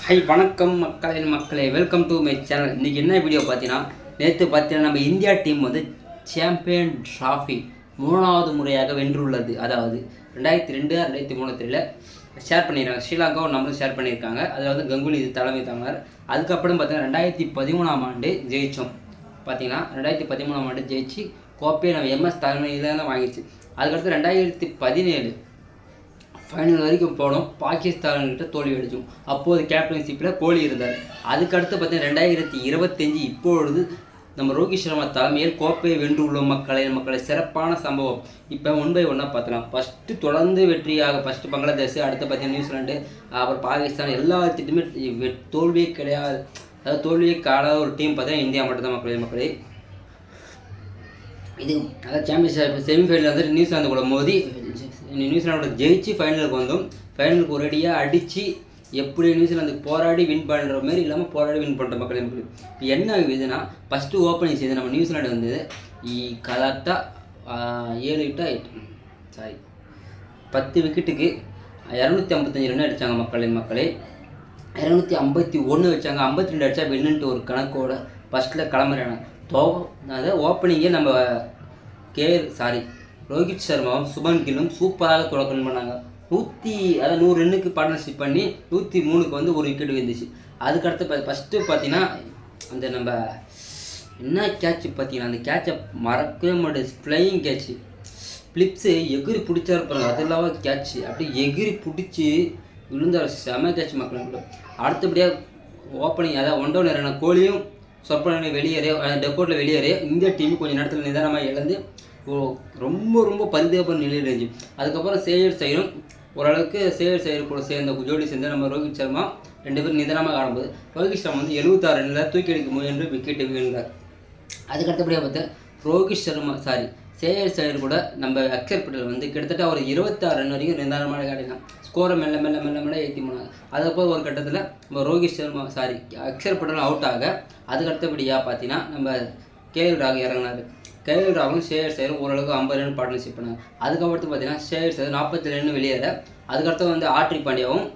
High வணக்கம் மக்களே welcome to my channel. இன்றைக்கி என்ன வீடியோ பார்த்தீங்கன்னா, நேற்று பார்த்தீங்கன்னா நம்ம இந்தியா டீம் வந்து சாம்பியன் ட்ராஃபி 3வது முறையாக வென்றுள்ளது. அதாவது 2002 2003 ஷேர் பண்ணியிருக்காங்க. ஸ்ரீலங்காவும் நம்மளும் ஷேர் பண்ணியிருக்காங்க. அதில் வந்து கங்குலி இது தலைமை தாங்கினார். அதுக்கப்புறம் பார்த்தீங்கன்னா 2013ஆம் ஆண்டு ஜெயித்தோம். பார்த்தீங்கன்னா 2013ஆம் ஆண்டு ஜெயிச்சு கோப்பையை நம்ம எம்எஸ் தலைமையில் தான் வாங்கிச்சு. அதுக்கடுத்து 2017 ஃபைனல் வரைக்கும் போனோம். பாகிஸ்தான்கிட்ட தோல்வி அடித்தோம். அப்போது கேப்டன்ஷிப்பில் கோலி இருந்தார். அதுக்கடுத்து பார்த்தீங்கன்னா 2025 இப்பொழுது நம்ம ரோஹித் சர்மா தலைமையில் கோப்பையை வென்றுள்ளோம். மக்களை சிறப்பான சம்பவம். இப்போ 1 by 1 பார்த்தலாம். ஃபஸ்ட்டு தொடர்ந்து வெற்றியாக ஃபஸ்ட்டு பங்களாதேஷ், அடுத்து பார்த்தீங்கன்னா நியூசிலாண்டு, அப்புறம் பாகிஸ்தான், எல்லாத்துட்டுமே தோல்வியே கிடையாது. அதாவது தோல்வியே காணாத ஒரு டீம் பார்த்தீங்கன்னா இந்தியா மட்டும்தான் மக்களே. இது அதாவது சாம்பியன்ஷிப் செமிஃபைனல் வந்து நியூசிலாந்து கூட மோதி நியூசிலாண்டோட ஜெயிச்சு ஃபைனலுக்கு வந்தோம். ஃபைனலுக்கு ஒரேடியாக அடித்து எப்படி நியூசிலாந்துக்கு போராடி வின் பண்ணுற மாதிரி இல்லாமல் போராடி வின் பண்ணுற மக்கள். இப்போ என்ன இதுன்னா, ஃபஸ்ட்டு ஓப்பனிங் செய்து நம்ம நியூசிலாண்டு வந்தது கரெக்டாக 10 விக்கெட்டுக்கு 255 ரன் அடித்தாங்க மக்களே. 251 வச்சாங்க. 52 அடித்தா வின்னுன்ட்டு ஒரு கணக்கோட ஃபஸ்ட்டில் கிளம்புறாங்க. அதாவது ஓப்பனிங்கே நம்ம ரோஹித் சர்மாவும் சுபன் கில்லும் சூப்பராக தொடக்கம் பண்ணாங்க. 100 ரன்னுக்கு பார்ட்னர்ஷிப் பண்ணி 103க்கு வந்து ஒரு விக்கெட் வந்துச்சு. அதுக்கடுத்து ஃபஸ்ட்டு பார்த்தீங்கன்னா அந்த நம்ம என்ன கேட்ச் பார்த்தீங்கன்னா, அந்த கேட்சை மறக்கவே மாட்டேது. ஃப்ளையிங் கேட்ச்சு, ஃப்ளிப்ஸு எகிரி பிடிச்சா இருப்பாங்க. அது இல்லாமல் கேட்ச்சு அப்படியே எகிரி பிடிச்சி விழுந்தார். செம கேட்ச் மக்களுக்கு. அடுத்தபடியாக ஓப்பனிங் அதாவது 1 down இறங்கின கோலியும் சொற்பனை வெளியேறே டெக்கோட்டில் வெளியேறே இந்திய டீம் கொஞ்சம் நேரத்தில் நிதானமாக இழந்து ரொம்ப பரிதாப நிலையில் இருந்துச்சு. அதுக்கப்புறம் சேயர் சைரும் ஓரளவுக்கு சேயர் கூட சேர்ந்த ஜோடி சேர்ந்து நம்ம ரோஹித் சர்மா 2 பேரும் நிதானமாக ஆடும்போது ரோஹித் சர்மா வந்து 76 ரன்னில் தூக்கி அடிக்க முயன்று விக்கெட்டு வீழ்ந்தார். அதுக்கடுத்தபடியாக பார்த்தா சேயர் சைடு கூட நம்ம அக்ஷர் பட்டேல் வந்து கிட்டத்தட்ட ஒரு 26 ரன் வரைக்கும் நிதானமாக ஆடினான். ஸ்கோரை மெல்ல ஏற்றி போனாங்க. அதுக்கப்புறம் ஒரு கட்டத்தில் நம்ம ரோஹித் சர்மா அக்ஷர் பட்டேல் அவுட் ஆக அதுக்கடுத்தபடியாக பார்த்தீங்கன்னா நம்ம கேஎல் ராகுல் இறங்கினார். கேஎல் ராகுலும் சேயர் சைடும் ஓரளவுக்கு 50 ரன் பார்ட்னர்ஷிப் பண்ணாங்க. அதுக்கப்புறத்து பார்த்தீங்கன்னா சேயர் சைடு 47 ரன் வெளியேற அதுக்கடுத்து வந்து ஆர்ட்ரிக் பாண்டியாவும்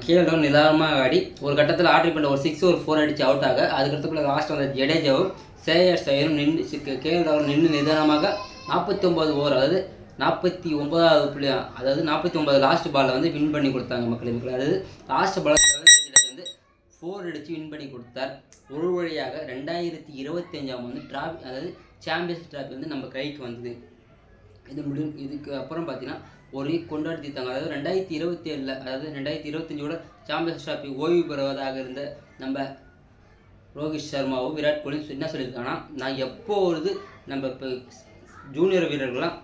கேஎல் ராகுல் நிதானமாக ஆடி ஒரு கட்டத்தில் ஆர்ட்ரிக் பாண்டியா ஒரு 6 ஒரு 4 அடித்து அவுட் ஆக அதுக்கடுத்து லாஸ்ட் வந்த ஜடேஜாவும் சேயர் சைடும் கேஎல் ராகுல் நின்று நிதானமாக 49 ஓவர் அதாவது 49 லாஸ்ட் பாலில் வந்து வின் பண்ணி கொடுத்தாங்க மக்களுக்கு. அதாவது லாஸ்ட் பால் வந்து 4 அடித்து வின் பண்ணி கொடுத்தார். ஒரு வழியாக 2025ஆம் வந்து டிராஃபி அதாவது சாம்பியன்ஸ் டிராஃபி வந்து நம்ம கைக்கு வந்தது. இதுக்கு அப்புறம் பார்த்தீங்கன்னா ஒரு கொண்டாடி தீர்த்தாங்க. அதாவது 2027 அதாவது 2025ஓட சாம்பியன்ஸ் டிராஃபி ஓய்வு பெறுவதாக இருந்த நம்ம ரோஹித் சர்மாவும் விராட் கோலியும் என்ன சொல்லியிருக்காங்கன்னா, நான் எப்போது நம்ம இப்போ ஜூனியர் வீரர்கள்லாம்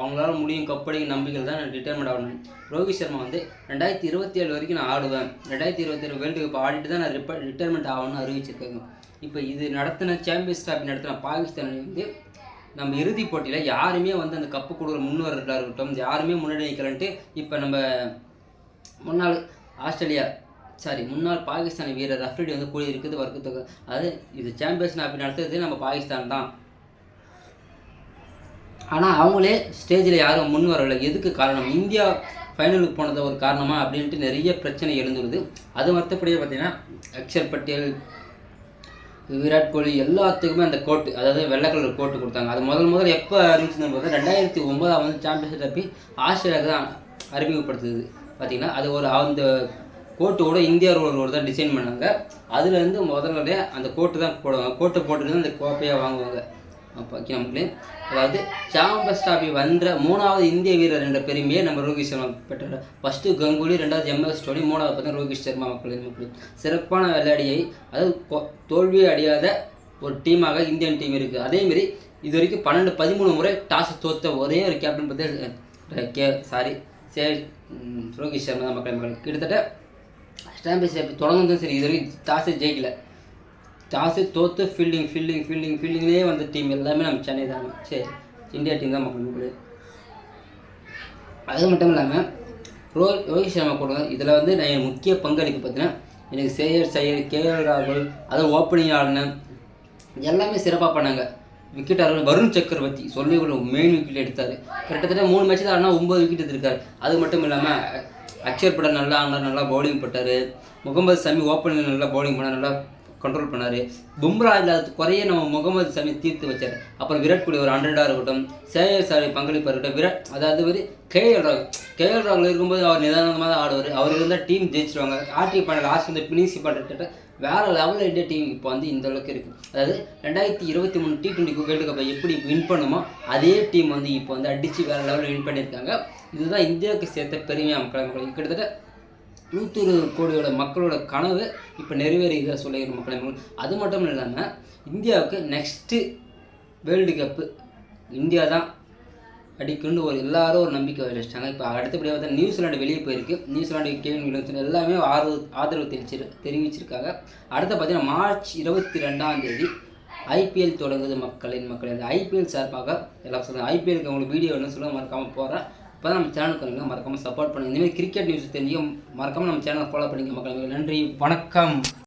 அவங்களால முடியும் கப்படிங்க நம்பிக்கை தான் நான் ரிட்டைர்மெண்ட் ஆகணும். ரோஹித் சர்மா வந்து 2027 வரைக்கும் நான் ஆடுவேன், 2027 வேர்ல்டு கப் ஆடிட்டு தான் நான் ரிட்டைர்மெண்ட் ஆகணும்னு அறிவிச்சிருக்காங்க. இப்போ இது நடத்தின சாம்பியன்ஸ் டிராஃபி நடத்தின பாகிஸ்தான் வந்து நம்ம இறுதிப் போட்டியில் யாருமே வந்து அந்த கப்பு கொடுக்குற முன்வர்களாக இருக்கட்டும் யாருமே முன்னாடி நிற்கலன்ட்டு இப்போ நம்ம முன்னாள் பாகிஸ்தான் வீரர் அஃப்ரிடி வந்து கூடி இருக்குது வர்க்கத்துக்கு. அதாவது இது சாம்பியன்ஸ் டிராஃபி நடத்துறது நம்ம பாகிஸ்தான் தான். ஆனால் அவங்களே ஸ்டேஜில் யாரும் முன் வரலை. எதுக்கு காரணம்? இந்தியா ஃபைனலுக்கு போனது ஒரு காரணமாக அப்படின்ட்டு நிறைய பிரச்சனை எழுந்துருது. அது மற்றபடியே பார்த்தீங்கன்னா அக்ஷர் பட்டேல், விராட் கோலி எல்லாத்துக்குமே அந்த கோட்டு அதாவது வெள்ளை கலர் கோட்டு கொடுத்தாங்க. அது முதல் எப்போ அறிவிச்சுன்னு பார்த்தா 2009 வந்து சாம்பியன்ஸ் டிராஃபி ஆஸ்திரேலியாவுக்கு தான் அறிமுகப்படுத்துது. பார்த்திங்கன்னா அது ஒரு அந்த கோட்டோட இந்தியா ரோலோடு தான் டிசைன் பண்ணாங்க. அதுலேருந்து முதல்ல அந்த கோட்டு தான் போடுவாங்க. கோட்டை போட்டுட்டு தான் அந்த கோப்பையாக வாங்குவாங்க நமக்கு. அதாவது சாம்பியன்ஸ் டிராஃபி வென்ற 3வது இந்திய வீரர் என்ற பெருமையை நம்ம ரோஹித் சர்மா பெற்றார். ஃபஸ்ட்டு கங்குலி, 2வது MS தோனி, 3வது பார்த்தீங்கன்னா ரோஹித் சர்மா மக்கள். சிறப்பான விளையாடியை அதாவது தோல்வியை அடையாத ஒரு டீமாக இந்தியன் டீம் இருக்குது. அதேமாரி இது வரைக்கும் 13 முறை டாஸ் தோற்ற ஒரே ஒரு கேப்டன் பார்த்தீங்கன்னா ரோஹித் சர்மா தான் மக்கள். கிட்டத்தட்ட சாம்பியன்ஷிப் தொடங்குனதும் சரி இது வரைக்கும் டாஸை ஜெயிக்கல. டாஸு தோற்று ஃபீல்டிங்லேயே வந்த டீம் எல்லாமே நம்ம சென்னை தான். இந்தியா டீம் தான் மக்கள். அது மட்டும் இல்லாமல் ரோஹித் சர்மா கூட இதில் வந்து நான் முக்கிய பங்களிப்பு பார்த்தீங்கன்னா எனக்கு சேயர் கேஎல் ராகுல் அதுவும் ஓப்பனிங் ஆடின எல்லாமே சிறப்பாக பண்ணாங்க. விக்கெட் வருண் சக்கரவர்த்தி சொல்லி ஒரு மெயின் விக்கெட் எடுத்தார். கிட்டத்தட்ட 3 மேட்ச் தான் ஆனால் 9 விக்கெட் எடுத்திருக்காரு. அது மட்டும் இல்லாமல் அக்ஷர் பட்டேல் நல்லா ஆனார், நல்லா பவுலிங் போட்டார். முகமது சமி ஓப்பனில் நல்லா பவுலிங் பண்ணார், நல்லா கண்ட்ரோல் பண்ணார். பும்ரா இல்லாத குறைய நம்ம முகமது சமி தீர்த்து வச்சார். அப்புறம் விராட் கோலி ஒரு 100 இருக்கட்டும், சேயசாரி பங்களிப்பாக இருக்கட்டும், அதாவது ஒரு கேஎல் ராகுல் இருக்கும்போது அவர் நிதானமாக தான் ஆடுவார். அவர் இருந்தால் டீம் ஜெயிச்சிருவாங்க. ஆர்டி பாண்டியா லாஸ்ட் வந்து பினிஷி பண்ணுறதுக்கிட்ட வேறு லெவலில் இந்தியா டீம் இப்போ வந்து இந்த அளவுக்கு இருக்குது. அதாவது 2023 T20 வேர்ல்டு கப்பை எப்படி வின் பண்ணுமோ அதே டீம் வந்து இப்போ வந்து அடித்து வேறு லெவலில் வின் பண்ணியிருக்காங்க. இதுதான் இந்தியாவுக்கு சேர்த்த பெருமையாக மக்கள். கிட்டத்தட்ட 120 கோடியோட மக்களோட கனவு இப்போ நிறைவேறியதாக சொல்லிக்கிற மக்கள். அது மட்டும் இல்லாமல் இந்தியாவுக்கு நெக்ஸ்ட்டு வேர்ல்டு கப்பு இந்தியா தான் அடிக்கணுன்னு எல்லாரும் ஒரு நம்பிக்கை வச்சுட்டாங்க. இப்போ அடுத்தபடியாக பார்த்தா நியூசிலாண்டு வெளியே போயிருக்கு. நியூசிலாண்டு கெவின் வில்லியம்சன் எல்லாமே ஆதரவு தெரிவிச்சிருக்காங்க. அடுத்து பார்த்தீங்கன்னா மார்ச் 22 IPL தொடங்குது மக்களின். அந்த IPL சார்பாக எல்லாம் சொல்லுங்கள். IPLக்கு உங்களுக்கு வீடியோ என்ன சொல்ல மறக்காமல் போகிறேன். இப்போ தான் நம்ம சேனலுக்கு வந்து மறக்காமல் சப்போர்ட் பண்ணுங்கள். இந்தமாதிரி கிரிக்கெட் நியூஸ் தெரிஞ்சுக்க மறக்காமல் நம்ம சேனலை ஃபாலோ பண்ணிக்க மக்கள். நன்றி, வணக்கம்.